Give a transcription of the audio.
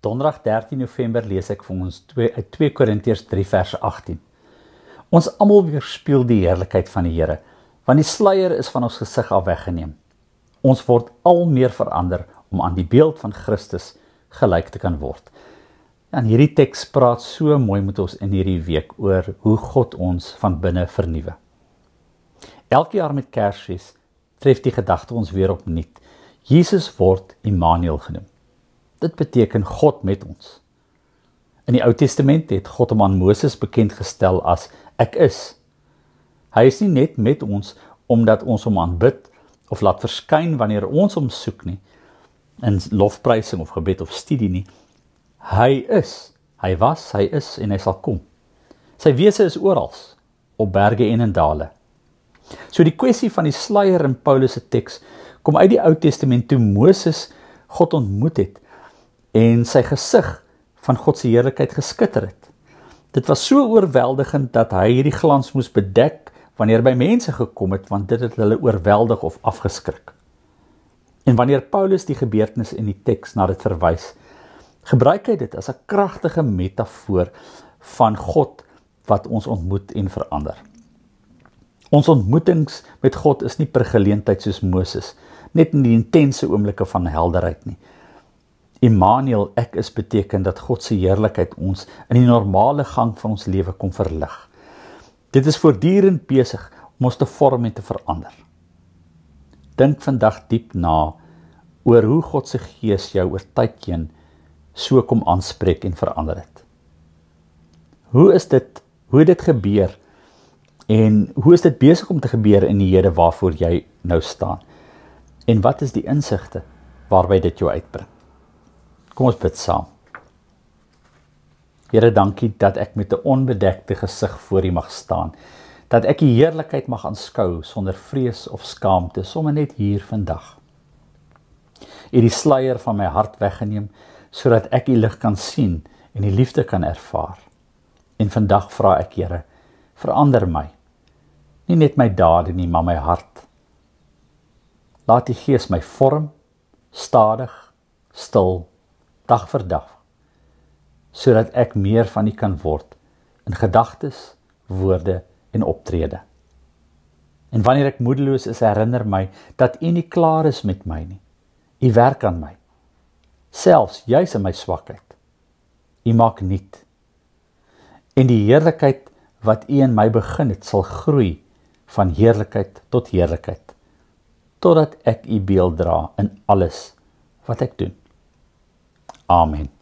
Donderdag 13 November lees ek vir ons uit 2 Korintiërs 3 vers 18. Ons almal weerspieël die heerlikheid van die Here, want die sluier is van ons gesig af weggeneem. Ons word al meer verander om aan die beeld van Christus gelyk te kan word. En hierdie teks praat so mooi met ons in hierdie week oor hoe God ons van binne vernuwe. Elke jaar met Kersfees tref die gedagte ons weer opnuut. Jesus word Immanuel genoem. Dit beteken God met ons. In die Ou Testament het God hom aan Moses bekend gestel as Ek is. Hy is nie net met ons omdat ons hom aanbid of laat verskyn wanneer ons hom soek nie, in lofprysing of gebed of studie nie. Hy is, hy was, hy is en hy sal kom. Sy wese is oral, op berge en in dale. So die kwessie van die sluier in Paulus se teks kom uit die Ou Testament toe Moses God ontmoet het en sy gesig van God se heerlikheid geskitter het. Dit was so oorweldigend dat hy hierdie glans moes bedek wanneer by mense gekom het, want dit het hulle oorweldig of afgeskrik. En wanneer Paulus die gebeurtenis in die teks na dit verwys, gebruik hy dit as 'n kragtige metafoor van God wat ons ontmoet en verander. Ons ontmoetings met God is nie per geleentheid soos Moses, net in die intense oomblikke van helderheid nie. Immanuel, ek is, beteken dat God se heerlikheid ons in die normale gang van ons lewe kom verlig. Dit is voortdurend besig om ons te vorm en te verander. Dink vandag diep na oor hoe God se Gees jou oor tyd heen so kom aanspreek en verander het. Hoe het dit gebeur en hoe is dit besig om te gebeur in die Here waarvoor jy nou staan? En wat is die insigte waarby dit jou uitbring? Kom ons bid saam. Here, dankie dat ek met 'n onbedekte gesig voor U mag staan, dat ek U heerlikheid mag aanskou sonder vrees of skaamte, sommer net hier vandag. U die sluier van my hart weggeneem, sodat ek U lig kan sien en die liefde kan ervaar. En vandag vra ek, Here, verander my, nie net my dade nie, maar my hart. Laat die Gees my vorm, stadig, stil, dag vir dag, sodat ek meer van U kan word, in gedagtes, woorde en optrede. En wanneer ek moedeloos is, herinner my, dat U nie klaar is met my nie. U werk aan my, selfs juis in my swakheid. U maak nuut. En die heerlikheid wat U in my begin het, sal groei van heerlikheid tot heerlikheid, totdat ek U beeld dra in alles wat ek doen. Amen.